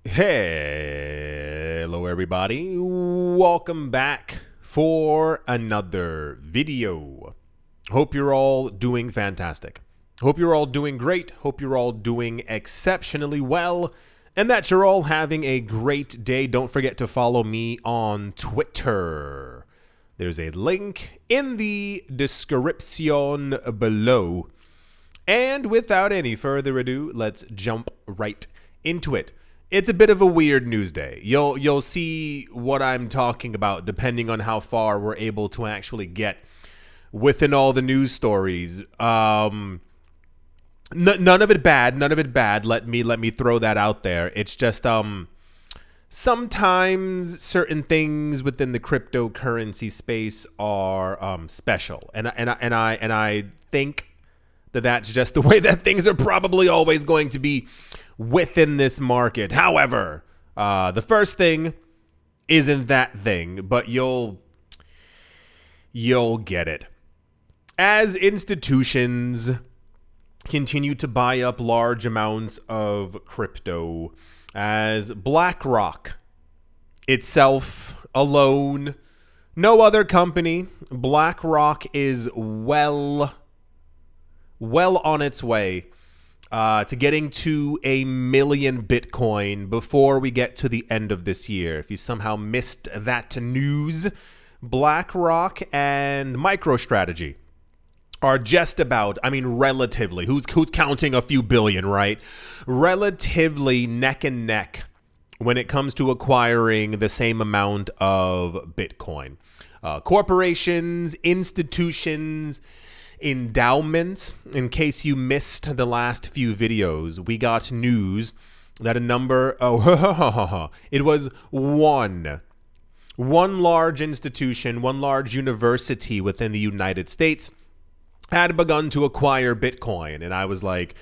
Hello everybody, welcome back for another video. Hope you're all doing fantastic. Hope you're all doing great. Hope you're all doing exceptionally well and that you're all having a great day. Don't forget to follow me on Twitter. There's a link in the description below. And without any further ado, let's jump right into it. It's a bit of a weird news day. You'll see what I'm talking about depending on how far we're able to actually get within all the news stories. None of it bad. None of it bad. Let me throw that out there. It's just sometimes certain things within the cryptocurrency space are special, and I think that's just the way that things are probably always going to be within this market. However, the first thing isn't that thing, but you'll get it. As institutions continue to buy up large amounts of crypto, as BlackRock itself alone, no other company, BlackRock is well on its way to getting to 1 million Bitcoin before we get to the end of this year. If you somehow missed that news, BlackRock and MicroStrategy are just about, relatively, who's counting a few billion, right? Relatively neck and neck when it comes to acquiring the same amount of Bitcoin. Corporations, institutions, endowments. In case you missed the last few videos, we got news that it was one large institution, one large university within the United States had begun to acquire Bitcoin. And I was like,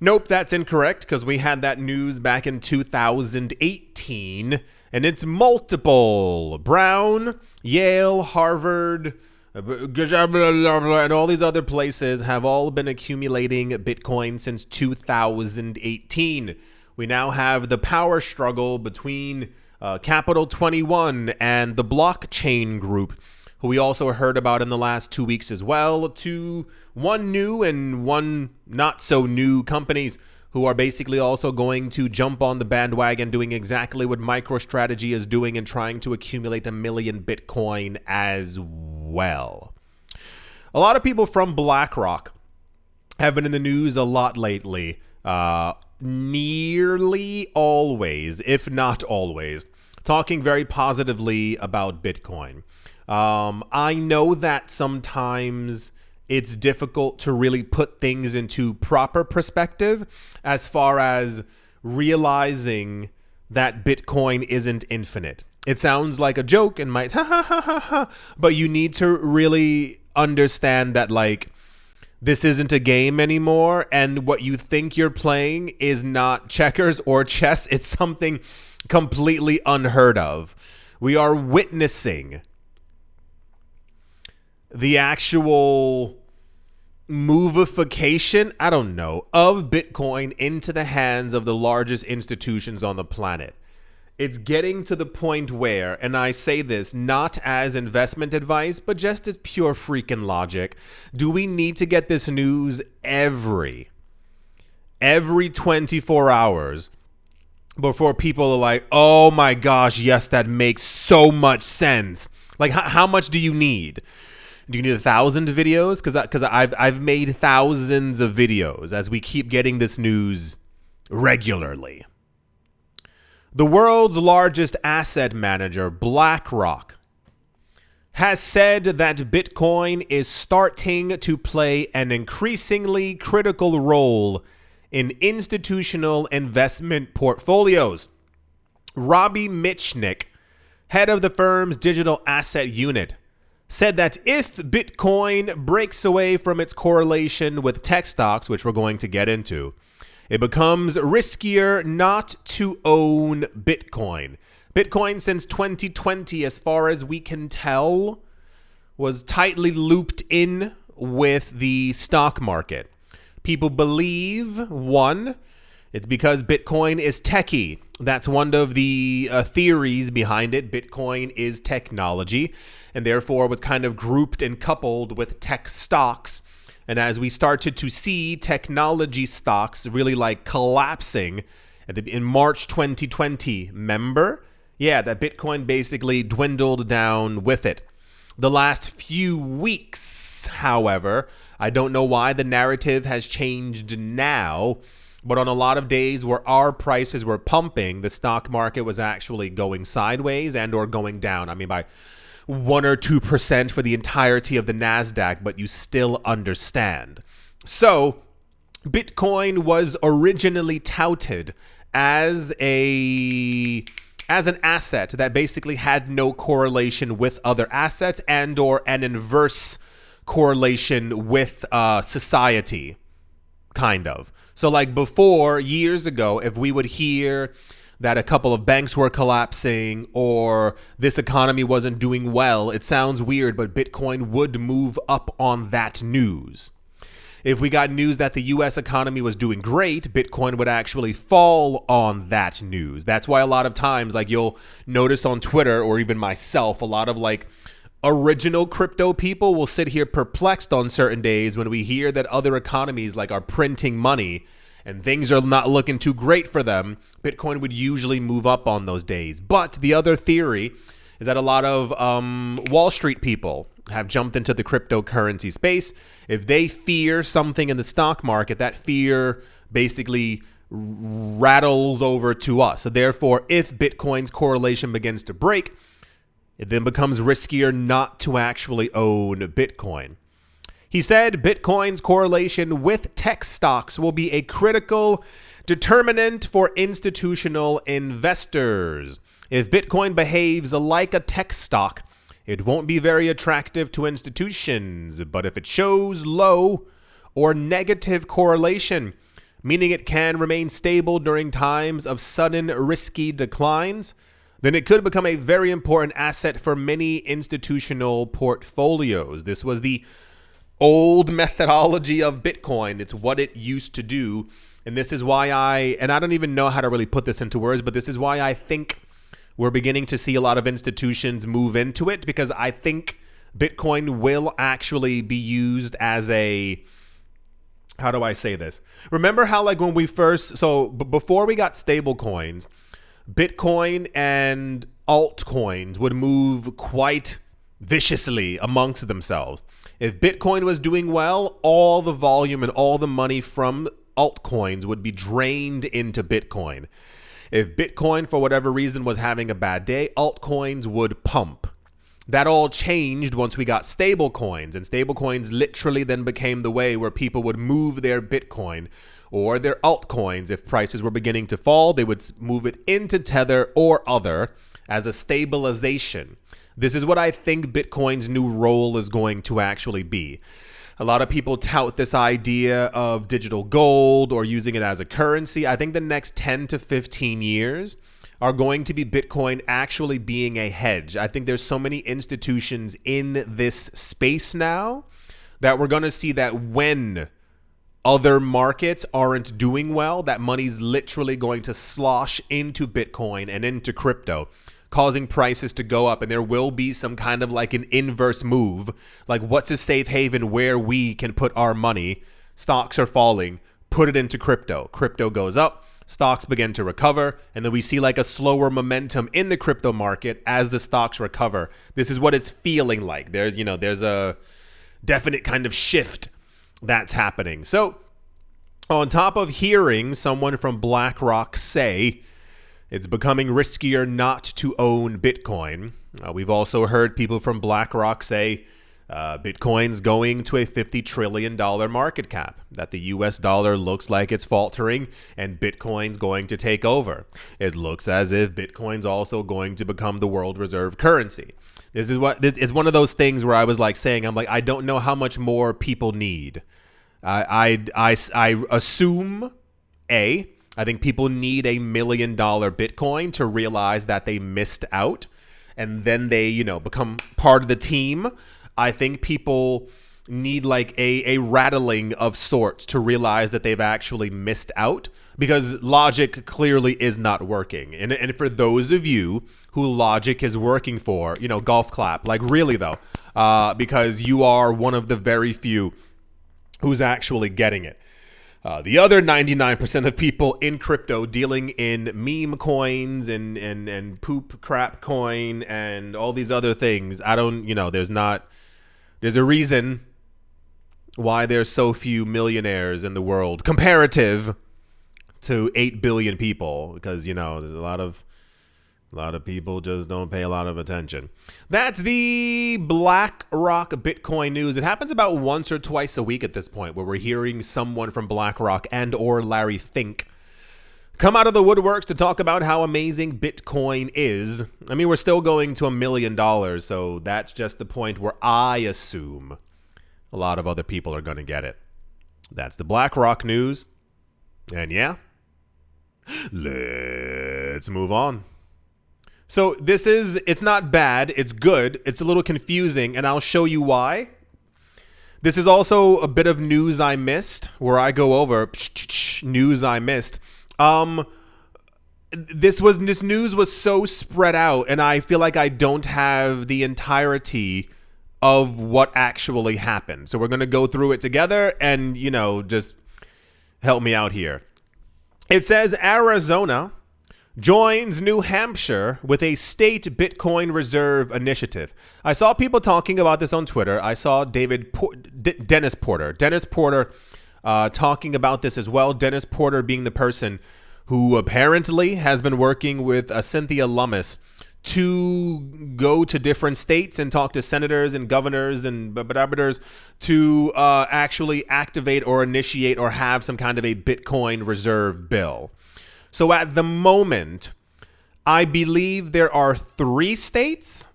nope, that's incorrect, because we had that news back in 2018, and it's multiple. Brown, Yale, Harvard, and all these other places have all been accumulating Bitcoin since 2018. We now have the power struggle between Capital 21 and the blockchain group, who we also heard about in the last 2 weeks as well, to one new and one not so new companies who are basically also going to jump on the bandwagon, doing exactly what MicroStrategy is doing and trying to accumulate 1 million Bitcoin as well. A lot of people from BlackRock have been in the news a lot lately, nearly always, if not always, talking very positively about Bitcoin. I know that sometimes it's difficult to really put things into proper perspective as far as realizing that Bitcoin isn't infinite. It sounds like a joke and might but you need to really understand that, like, this isn't a game anymore, and what you think you're playing is not checkers or chess. It's something completely unheard of. We are witnessing the actual movification, of Bitcoin into the hands of the largest institutions on the planet. It's getting to the point where, and I say this not as investment advice, but just as pure freaking logic, do we need to get this news every 24 hours before people are like, oh my gosh, yes, that makes so much sense? Like, how much do you need? Do you need 1,000 videos? Because I've made thousands of videos as we keep getting this news regularly. The world's largest asset manager, BlackRock, has said that Bitcoin is starting to play an increasingly critical role in institutional investment portfolios. Robbie Mitchnick, head of the firm's digital asset unit, said that if Bitcoin breaks away from its correlation with tech stocks, which we're going to get into, it becomes riskier not to own Bitcoin. Bitcoin since 2020, as far as we can tell, was tightly looped in with the stock market. People believe, one, It's because Bitcoin is techie. That's one of the theories behind it. Bitcoin is technology, and therefore was kind of grouped and coupled with tech stocks. And as we started to see technology stocks really like collapsing in March 2020, remember? Yeah, that Bitcoin basically dwindled down with it. The last few weeks, however, I don't know why the narrative has changed now, but on a lot of days where our prices were pumping, the stock market was actually going sideways and or going down. I mean, by 1 or 2% for the entirety of the NASDAQ, but you still understand. So Bitcoin was originally touted as an asset that basically had no correlation with other assets and or an inverse correlation with society, kind of. So like before, years ago, if we would hear that a couple of banks were collapsing or this economy wasn't doing well, it sounds weird, but Bitcoin would move up on that news. If we got news that the US economy was doing great, Bitcoin would actually fall on that news. That's why a lot of times, like you'll notice on Twitter or even myself, a lot of like original crypto people will sit here perplexed on certain days when we hear that other economies like are printing money and things are not looking too great for them. Bitcoin would usually move up on those days. But the other theory is that a lot of Wall Street people have jumped into the cryptocurrency space. If they fear something in the stock market, that fear basically rattles over to us. So therefore, if Bitcoin's correlation begins to break, it then becomes riskier not to actually own Bitcoin. He said Bitcoin's correlation with tech stocks will be a critical determinant for institutional investors. If Bitcoin behaves like a tech stock, it won't be very attractive to institutions, but if it shows low or negative correlation, meaning it can remain stable during times of sudden risky declines, then it could become a very important asset for many institutional portfolios. This was the old methodology of Bitcoin. It's what it used to do. And this is why I don't even know how to really put this into words, but this is why I think we're beginning to see a lot of institutions move into it, because I think Bitcoin will actually be used as a, how do I say this? Remember how like when we first, before we got stable coins, Bitcoin and altcoins would move quite viciously amongst themselves. If Bitcoin was doing well, all the volume and all the money from altcoins would be drained into Bitcoin. If Bitcoin, for whatever reason, was having a bad day, altcoins would pump. That all changed once we got stable coins, and stable coins literally then became the way where people would move their Bitcoin or their altcoins. If prices were beginning to fall, they would move it into Tether or other as a stabilization. This is what I think Bitcoin's new role is going to actually be. A lot of people tout this idea of digital gold or using it as a currency. I think the next 10 to 15 years are going to be Bitcoin actually being a hedge. I think there's so many institutions in this space now that we're going to see that when other markets aren't doing well, that money's literally going to slosh into Bitcoin and into crypto, causing prices to go up. And there will be some kind of like an inverse move. Like, what's a safe haven where we can put our money? Stocks are falling, put it into crypto. Crypto goes up, stocks begin to recover, and then we see like a slower momentum in the crypto market as the stocks recover. This is what it's feeling like. There's a definite kind of shift that's happening. So on top of hearing someone from BlackRock say it's becoming riskier not to own Bitcoin, we've also heard people from BlackRock say Bitcoin's going to a $50 trillion market cap, that the US dollar looks like it's faltering and Bitcoin's going to take over. It looks as if Bitcoin's also going to become the world reserve currency. This is one of those things where I was like saying, I'm like, I don't know how much more people need. I assume, I think people need $1 million Bitcoin to realize that they missed out, and then they, become part of the team. I think people need like a rattling of sorts to realize that they've actually missed out, because logic clearly is not working. And for those of you who logic is working for, golf clap. Like, really though, because you are one of the very few who's actually getting it. The other 99% of people in crypto dealing in meme coins and poop crap coin and all these other things, there's a reason why there's so few millionaires in the world comparative to 8 billion people, because, there's a lot of people just don't pay a lot of attention. That's the BlackRock Bitcoin news. It happens about once or twice a week at this point, where we're hearing someone from BlackRock and or Larry Fink come out of the woodworks to talk about how amazing Bitcoin is. I mean, we're still going to $1 million, so that's just the point where I assume a lot of other people are going to get it. That's the BlackRock news. And yeah, let's move on. So it's not bad, it's good, it's a little confusing, and I'll show you why. This is also a bit of news I missed, where I go over news I missed. This news was so spread out, and I feel like I don't have the entirety of what actually happened. So we're going to go through it together and, just help me out here. It says Arizona joins New Hampshire with a state Bitcoin reserve initiative. I saw people talking about this on Twitter. I saw Dennis Porter talking about this as well. Dennis Porter being the person who apparently has been working with Cynthia Lummis to go to different states and talk to senators and governors and to actually activate or initiate or have some kind of a Bitcoin reserve bill. So at the moment, I believe there are 3 states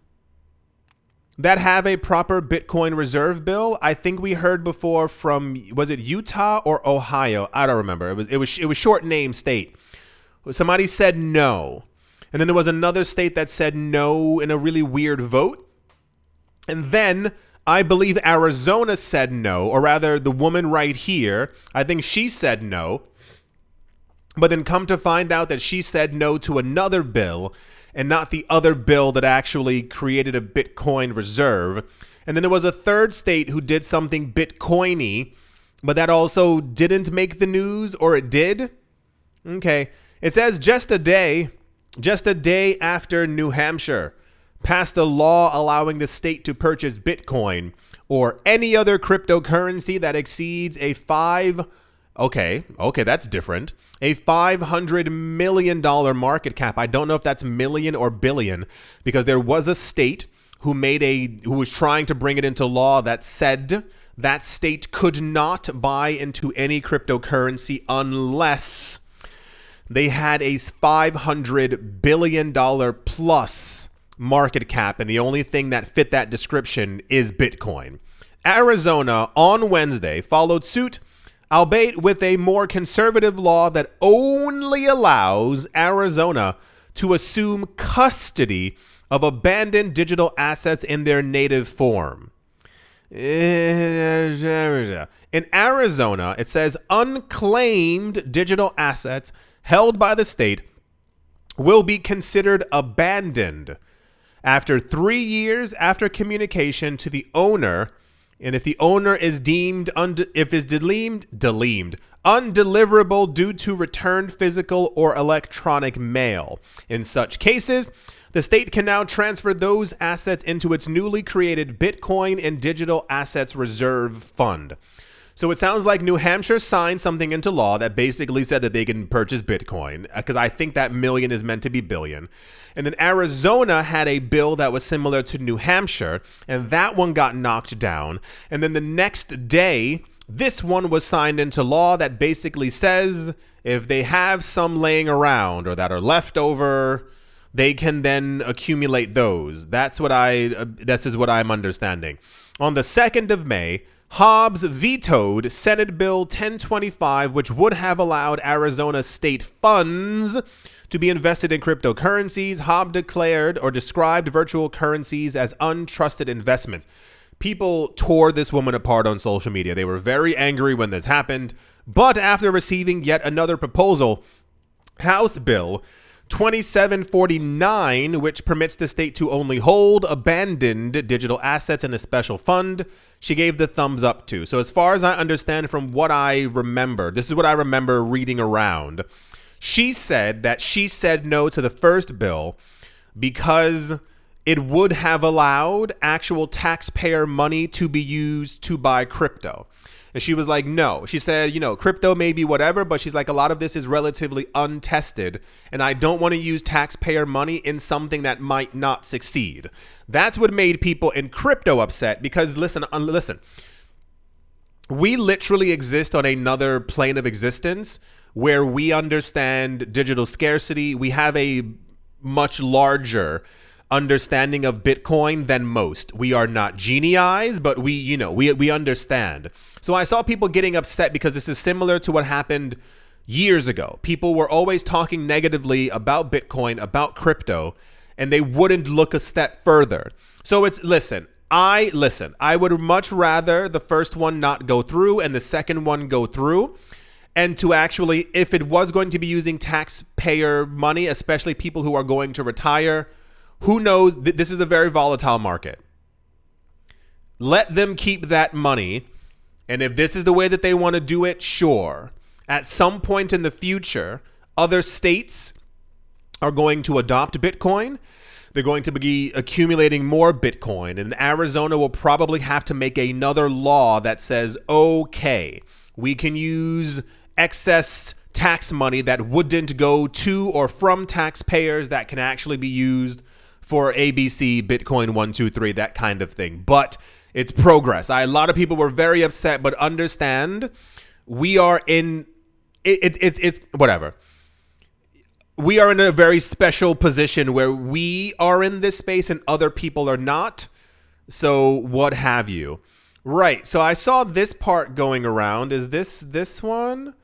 that have a proper Bitcoin reserve bill. I think we heard before from, was it Utah or Ohio? I don't remember. It was short name state. Somebody said no. And then there was another state that said no in a really weird vote. And then I believe Arizona said no, or rather the woman right here, I think she said no. But then come to find out that she said no to another bill and not the other bill that actually created a Bitcoin reserve. And then there was a third state who did something Bitcoiny, but that also didn't make the news, or it did? Okay. It says just a day after New Hampshire passed a law allowing the state to purchase Bitcoin or any other cryptocurrency that exceeds a that's different. A $500 million market cap. I don't know if that's million or billion, because there was a state who was trying to bring it into law that said that state could not buy into any cryptocurrency unless they had a $500 billion plus market cap, and the only thing that fit that description is Bitcoin. Arizona on Wednesday followed suit, albeit with a more conservative law that only allows Arizona to assume custody of abandoned digital assets in their native form. In Arizona, it says unclaimed digital assets held by the state will be considered abandoned after 3 years after communication to the owner, and if the owner is deemed undeliverable due to returned physical or electronic mail. In such cases, the state can now transfer those assets into its newly created Bitcoin and Digital Assets Reserve Fund. So it sounds like New Hampshire signed something into law that basically said that they can purchase Bitcoin, because I think that million is meant to be billion. And then Arizona had a bill that was similar to New Hampshire, and that one got knocked down. And then the next day, this one was signed into law that basically says if they have some laying around or that are left over, they can then accumulate those. This is what I'm understanding. On the 2nd of May, Hobbs vetoed Senate Bill 1025, which would have allowed Arizona state funds to be invested in cryptocurrencies. Hobbs declared or described virtual currencies as untrusted investments. People tore this woman apart on social media. They were very angry when this happened. But after receiving yet another proposal, House Bill 2749, which permits the state to only hold abandoned digital assets in a special fund, she gave the thumbs up to. So as far as I understand from what I remember, this is what I remember reading around. She said that she said no to the first bill because it would have allowed actual taxpayer money to be used to buy crypto. And she was like, no. She said, crypto may be whatever, but she's like, a lot of this is relatively untested, and I don't want to use taxpayer money in something that might not succeed. That's what made people in crypto upset because, listen, we literally exist on another plane of existence where we understand digital scarcity. We have a much larger understanding of Bitcoin than most. We are not genii, but we understand. So I saw people getting upset because this is similar to what happened years ago. People were always talking negatively about Bitcoin, about crypto, and they wouldn't look a step further. So I would much rather the first one not go through and the second one go through. And to actually, if it was going to be using taxpayer money, especially people who are going to retire, who knows? This is a very volatile market. Let them keep that money. And if this is the way that they want to do it, sure. At some point in the future, other states are going to adopt Bitcoin. They're going to be accumulating more Bitcoin. And Arizona will probably have to make another law that says, okay, we can use excess tax money that wouldn't go to or from taxpayers that can actually be used for ABC, Bitcoin 1, 2, 3, that kind of thing. But it's progress. A lot of people were very upset, but understand we are in it's whatever. We are in a very special position where we are in this space and other people are not. So what have you? Right. So I saw this part going around. Is this one?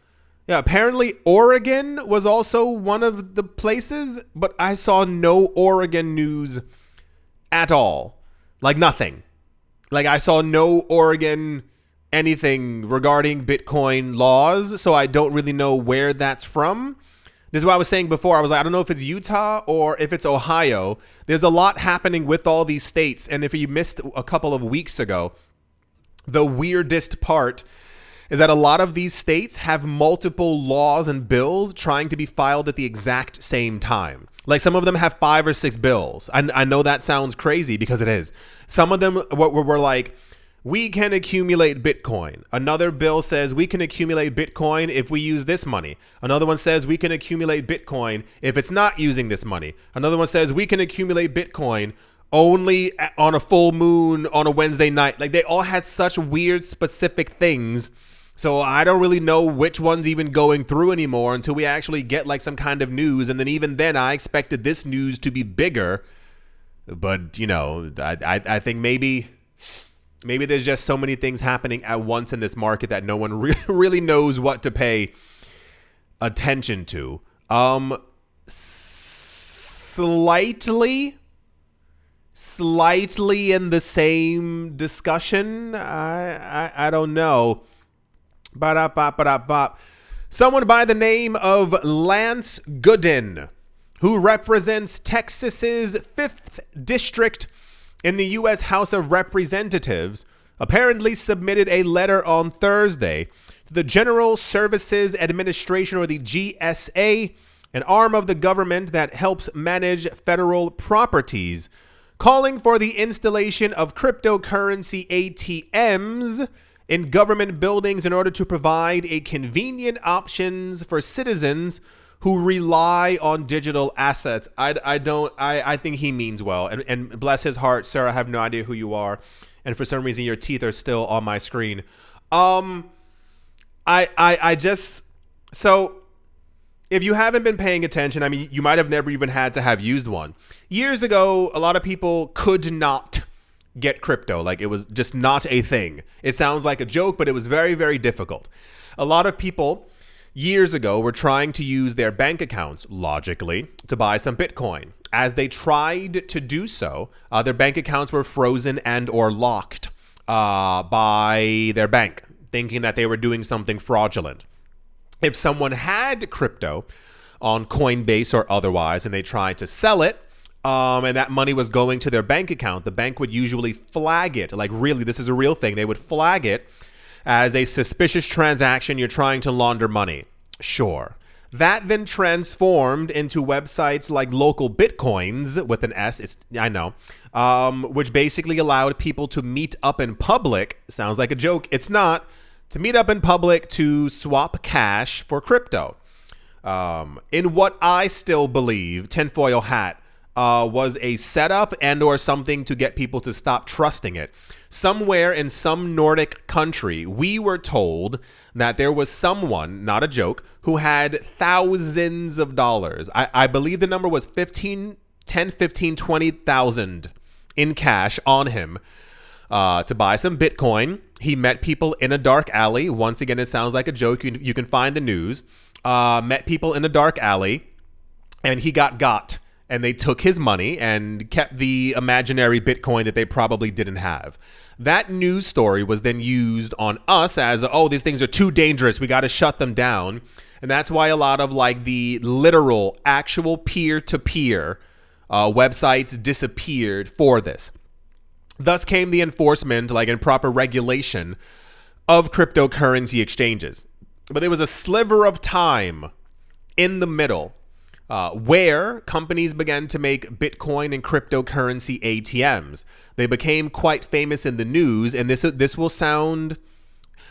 Yeah, apparently Oregon was also one of the places, but I saw no Oregon news at all. Like nothing. Like I saw no Oregon anything regarding Bitcoin laws, so I don't really know where that's from. This is what I was saying before. I was like, I don't know if it's Utah or if it's Ohio. There's a lot happening with all these states, and if you missed a couple of weeks ago, the weirdest part is that a lot of these states have multiple laws and bills trying to be filed at the exact same time. Like some of them have 5 or 6 bills. I know that sounds crazy because it is. Some of them were like, we can accumulate Bitcoin. Another bill says we can accumulate Bitcoin if we use this money. Another one says we can accumulate Bitcoin if it's not using this money. Another one says we can accumulate Bitcoin only on a full moon on a Wednesday night. Like they all had such weird specific things. So I don't really know which one's even going through anymore until we actually get like some kind of news. And then even then I expected this news to be bigger. But, I think maybe there's just so many things happening at once in this market that no one really knows what to pay attention to. Slightly in the same discussion. I don't know. Someone by the name of Lance Gooden, who represents Texas's 5th District in the U.S. House of Representatives, apparently submitted a letter on Thursday to the General Services Administration, or the GSA, an arm of the government that helps manage federal properties, calling for the installation of cryptocurrency ATMs in government buildings in order to provide a convenient options for citizens who rely on digital assets. I think he means well, and bless his heart, sir. I have no idea who you are, and for some reason your teeth are still on my screen. So if you haven't been paying attention, I mean, you might have never even had to have used one. Years ago, a lot of people could not get crypto. Like, it was just not a thing. It sounds like a joke, but it was very, very difficult. A lot of people years ago were trying to use their bank accounts, logically, to buy some Bitcoin. As they tried to do so, their bank accounts were frozen and or locked. by their bank, thinking that they were doing something fraudulent. If someone had crypto on Coinbase or otherwise, and they tried to sell it, and that money was going to their bank account, the bank would usually flag it. Like, really, this is a real thing. They would flag it as a suspicious transaction. You're trying to launder money. Sure. That then transformed into websites like Local Bitcoins with an S. I know, which basically allowed people to meet up in public. Sounds like a joke. It's not. To meet up in public to swap cash for crypto. In what I still believe, tinfoil hat, was a setup and or something to get people to stop trusting it. Somewhere in some Nordic country, we were told that there was someone, not a joke, who had thousands of dollars. I believe the number was 20,000 in cash on him to buy some Bitcoin. He met people in a dark alley. Once again, it sounds like a joke. You can find the news. Met people in a dark alley, and he got. And they took his money and kept the imaginary Bitcoin that they probably didn't have. That news story was then used on us as, oh, these things are too dangerous. We got to shut them down. And that's why a lot of like the literal, actual peer-to-peer websites disappeared for this. Thus came the enforcement, like in proper regulation of cryptocurrency exchanges. But there was a sliver of time in the middle where companies began to make Bitcoin and cryptocurrency ATMs. They became quite famous in the news, and this will sound...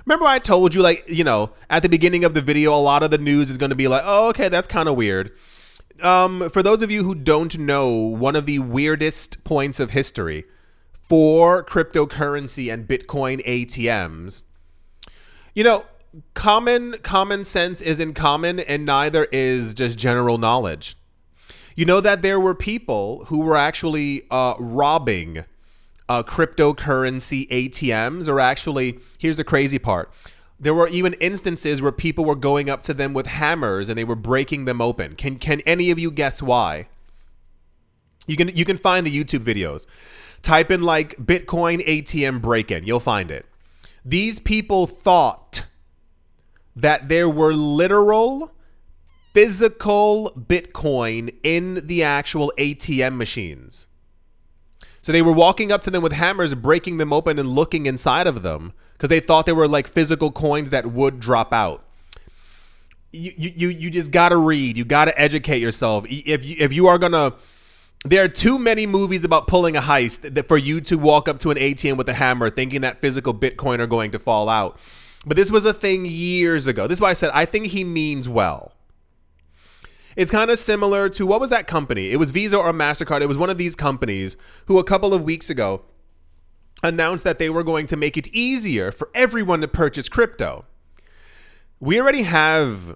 Remember I told you, like, you know, at the beginning of the video, a lot of the news is going to be like, oh, okay, that's kind of weird. For those of you who don't know, one of the weirdest points of history for cryptocurrency and Bitcoin ATMs, you know, common sense isn't common, and neither is just general knowledge. You know that there were people who were actually robbing cryptocurrency ATMs, or actually, here's the crazy part. There were even instances where people were going up to them with hammers and they were breaking them open. Can any of you guess why? You can find the YouTube videos. Type in like Bitcoin ATM break-in. You'll find it. These people thought that there were literal physical Bitcoin in the actual ATM machines. So they were walking up to them with hammers, breaking them open and looking inside of them because they thought they were like physical coins that would drop out. You just got to read. You got to educate yourself. If you are going to... There are too many movies about pulling a heist for you to walk up to an ATM with a hammer thinking that physical Bitcoin are going to fall out. But this was a thing years ago. This is why I said I think he means well. It's kind of similar to, what was that company? It was Visa or MasterCard. It was one of these companies who a couple of weeks ago announced that they were going to make it easier for everyone to purchase crypto. We already have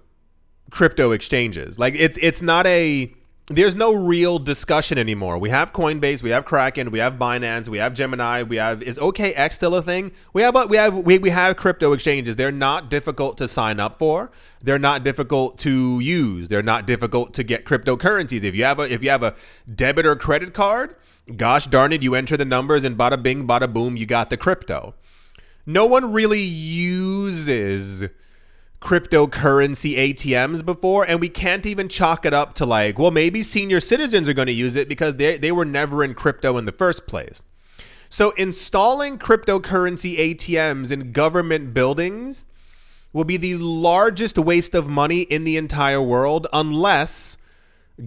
crypto exchanges. Like it's not a... There's no real discussion anymore. We have Coinbase, we have Kraken, we have Binance, we have Gemini, we have... Is OKX still a thing? We have crypto exchanges. They're not difficult to sign up for. They're not difficult to use. They're not difficult to get cryptocurrencies. If you have a debit or credit card, gosh darn it, you enter the numbers and bada bing, bada boom, you got the crypto. No one really uses cryptocurrency ATMs before, and we can't even chalk it up to like, well, maybe senior citizens are going to use it because they were never in crypto in the first place. So installing cryptocurrency ATMs in government buildings will be the largest waste of money in the entire world, unless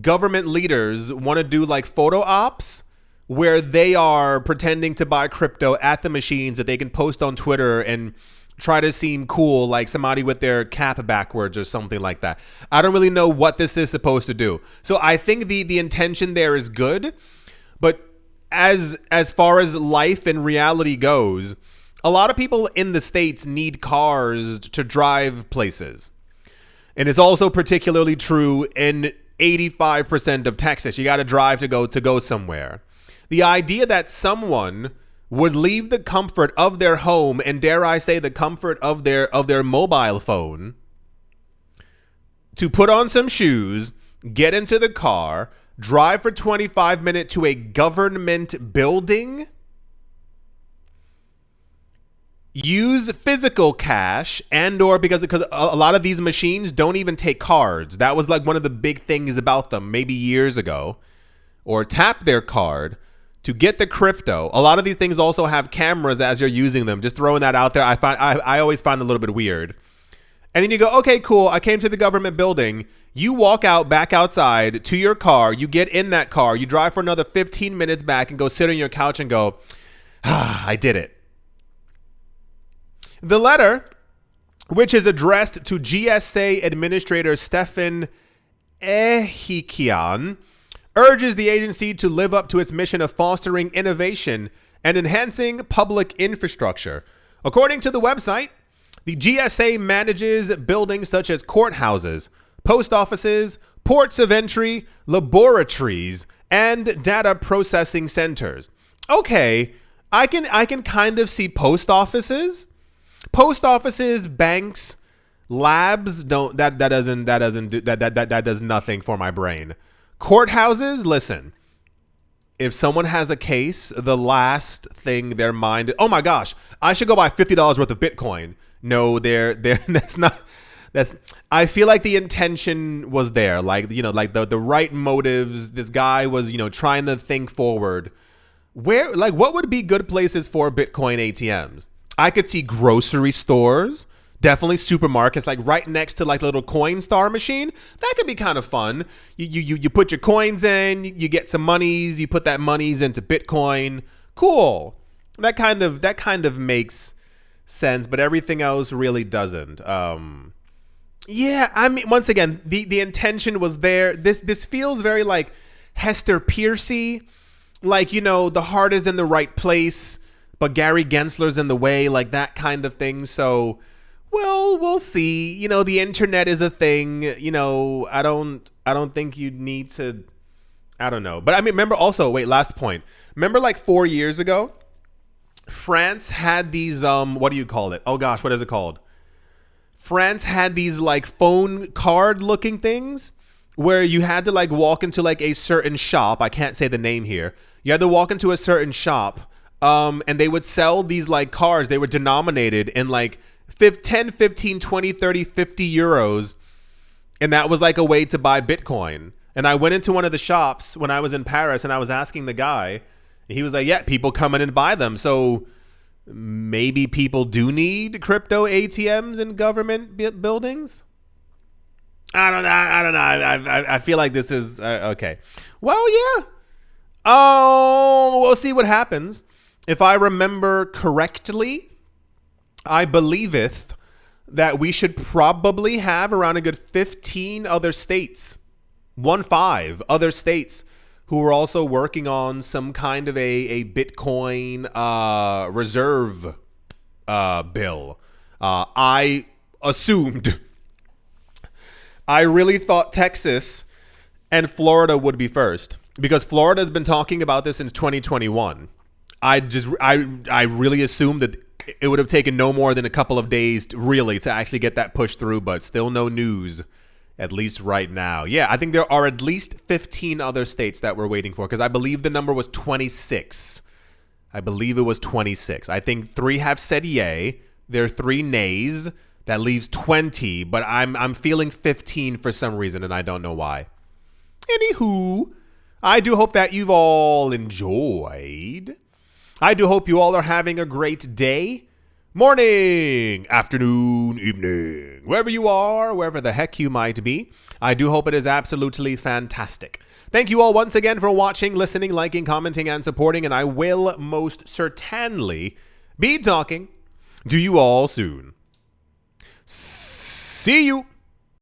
government leaders want to do like photo ops where they are pretending to buy crypto at the machines that they can post on Twitter and try to seem cool, like somebody with their cap backwards or something like that. I don't really know what this is supposed to do. So I think the intention there is good, but as far as life and reality goes, a lot of people in the States need cars to drive places. And it's also particularly true in 85% of Texas. You got to drive to go somewhere. The idea that someone would leave the comfort of their home and, dare I say, the comfort of their mobile phone to put on some shoes, get into the car, drive for 25 minutes to a government building use physical cash, and or because a lot of these machines don't even take cards. That was like one of the big things about them maybe years ago. Or tap their card to get the crypto. A lot of these things also have cameras as you're using them. Just throwing that out there. I always find it a little bit weird. And then you go, okay, cool. I came to the government building. You walk out back outside to your car. You get in that car. You drive for another 15 minutes back and go sit on your couch and go, I did it. The letter, which is addressed to GSA Administrator Stefan Ehikian, urges the agency to live up to its mission of fostering innovation and enhancing public infrastructure. According to the website, the GSA manages buildings such as courthouses, post offices, ports of entry, laboratories, and data processing centers. Okay, I can kind of see post offices, banks, labs. That does nothing for my brain. Courthouses, listen, if someone has a case, the last thing their mind, oh my gosh, I should go buy $50 worth of Bitcoin. No, I feel like the intention was there. Like, like the right motives. This guy was, trying to think forward. What would be good places for Bitcoin ATMs? I could see grocery stores. Definitely supermarkets, like right next to like the little Coinstar machine. That could be kind of fun. You put your coins in, you get some monies, you put that monies into Bitcoin. Cool. That kind of makes sense, but everything else really doesn't. Yeah, I mean, once again, the intention was there. This feels very like Hester Piercy, like, the heart is in the right place, but Gary Gensler's in the way, like that kind of thing. So, well, we'll see. The internet is a thing. I don't think you need to. I don't know. But I mean, remember also, wait, last point. Remember like 4 years ago, France had these, what do you call it? Oh gosh, what is it called? France had these like phone card looking things where you had to like walk into like a certain shop. I can't say the name here. You had to walk into a certain shop, and they would sell these like cards. They were denominated in like 10, 15, 20, 30, 50 euros. And that was like a way to buy Bitcoin. And I went into one of the shops when I was in Paris and I was asking the guy, and he was like, yeah, people come in and buy them. So maybe people do need crypto ATMs in government buildings. I don't know. I feel like this is okay. Well, yeah. Oh, we'll see what happens. If I remember correctly, I believeth that we should probably have around a good 15 other states, 15 other states who are also working on some kind of a Bitcoin reserve bill. I really thought Texas and Florida would be first because Florida has been talking about this since 2021. I really assumed that it would have taken no more than a couple of days to actually get that pushed through, but still no news, at least right now. Yeah, I think there are at least 15 other states that we're waiting for because I believe the number was 26. I believe it was 26. I think 3 have said yay. There are 3 nays. That leaves 20, but I'm feeling 15 for some reason, and I don't know why. Anywho, I do hope that you've all enjoyed. I do hope you all are having a great day, morning, afternoon, evening, wherever you are, wherever the heck you might be. I do hope it is absolutely fantastic. Thank you all once again for watching, listening, liking, commenting, and supporting, and I will most certainly be talking to you all soon. See you.